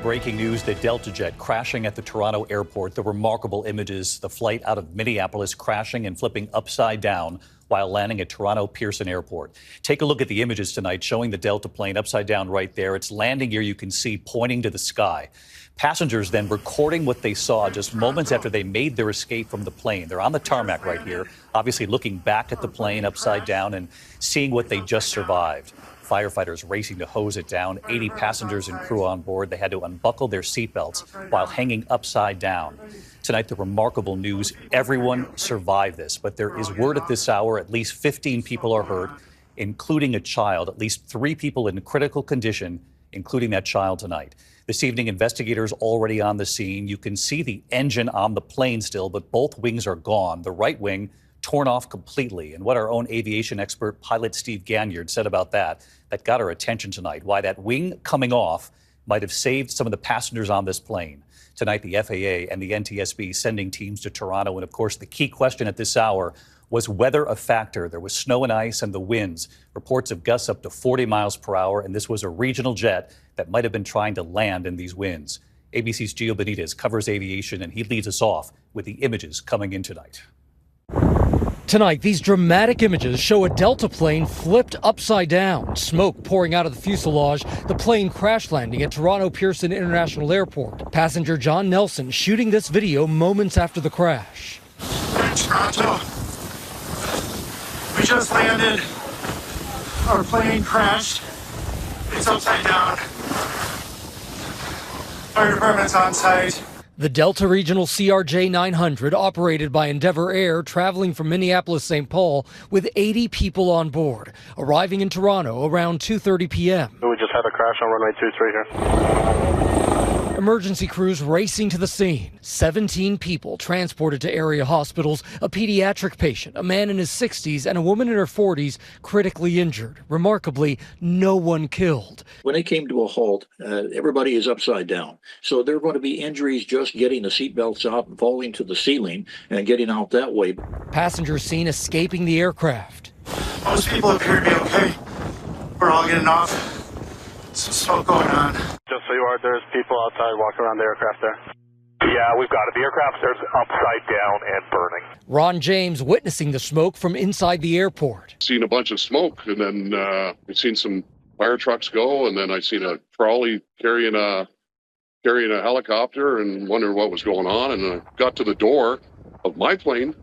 breaking news, the Delta jet crashing at the Toronto airport. The remarkable images, the flight out of Minneapolis crashing and flipping upside down while landing at Toronto Pearson Airport. Take a look at the images tonight showing the Delta plane upside down right there. It's landing gear you can see pointing to the sky. Passengers then recording what they saw just moments after they made their escape from the plane. They're on the tarmac right here, obviously looking back at the plane upside down and seeing what they just survived. Firefighters racing to hose it down. 80 passengers and crew on board. They had to unbuckle their seatbelts while hanging upside down. Tonight, the remarkable news, everyone survived this. But there is word at this hour, at least 15 people are hurt, including a child. At least 3 people in critical condition, including that child tonight. This evening, investigators already on the scene. You can see the engine on the plane still, but both wings are gone. The right wing torn off completely. And what our own aviation expert, pilot Steve Ganyard, said about that got our attention tonight. Why that wing coming off might have saved some of the passengers on this plane. Tonight, the FAA and the NTSB sending teams to Toronto. And of course, the key question at this hour, was weather a factor? There was snow and ice and the winds. Reports of gusts up to 40 miles per hour. And this was a regional jet that might have been trying to land in these winds. ABC's Gio Benitez covers aviation, and he leads us off with the images coming in tonight. Tonight, these dramatic images show a Delta plane flipped upside down, smoke pouring out of the fuselage, the plane crash landing at Toronto Pearson International Airport. Passenger John Nelson shooting this video moments after the crash. We're in Toronto. We just landed. Our plane crashed. It's upside down. Fire department's on site. The Delta Regional CRJ-900, operated by Endeavour Air, traveling from Minneapolis, St. Paul, with 80 people on board, arriving in Toronto around 2:30 p.m. We just had a crash on runway 23 here. Emergency crews racing to the scene. 17 people transported to area hospitals, a pediatric patient, a man in his 60s, and a woman in her 40s critically injured. Remarkably, no one killed. When they came to a halt, everybody is upside down. So there are going to be injuries just getting the seatbelts out and falling to the ceiling and getting out that way. Passengers seen escaping the aircraft. Most people appear to be okay. We're all getting off. Some smoke going on. Just so you are, there's people outside walking around the aircraft there. Yeah, we've got it. The aircraft there's upside down and burning. Ron James witnessing the smoke from inside the airport. Seen a bunch of smoke, and then we've seen some fire trucks go, and then I seen a trolley carrying a helicopter, and wondered what was going on. And I got to the door of my plane,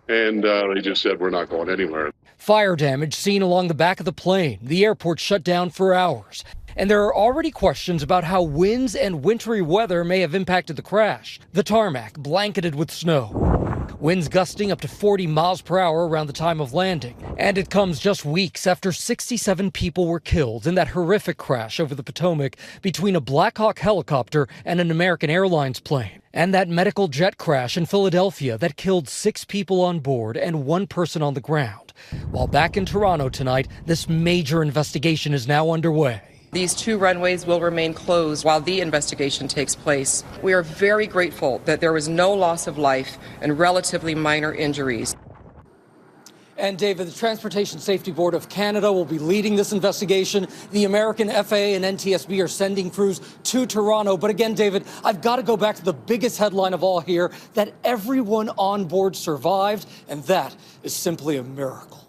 and they just said, "We're not going anywhere." Fire damage seen along the back of the plane. The airport shut down for hours. And there are already questions about how winds and wintry weather may have impacted the crash. The tarmac blanketed with snow. Winds gusting up to 40 miles per hour around the time of landing. And it comes just weeks after 67 people were killed in that horrific crash over the Potomac between a Black Hawk helicopter and an American Airlines plane. And that medical jet crash in Philadelphia that killed 6 people on board and 1 person on the ground. While back in Toronto tonight, this major investigation is now underway. These 2 runways will remain closed while the investigation takes place. We are very grateful that there was no loss of life and relatively minor injuries. And David, the Transportation Safety Board of Canada will be leading this investigation. The American FAA and NTSB are sending crews to Toronto. But again, David, I've got to go back to the biggest headline of all here, that everyone on board survived, and that is simply a miracle.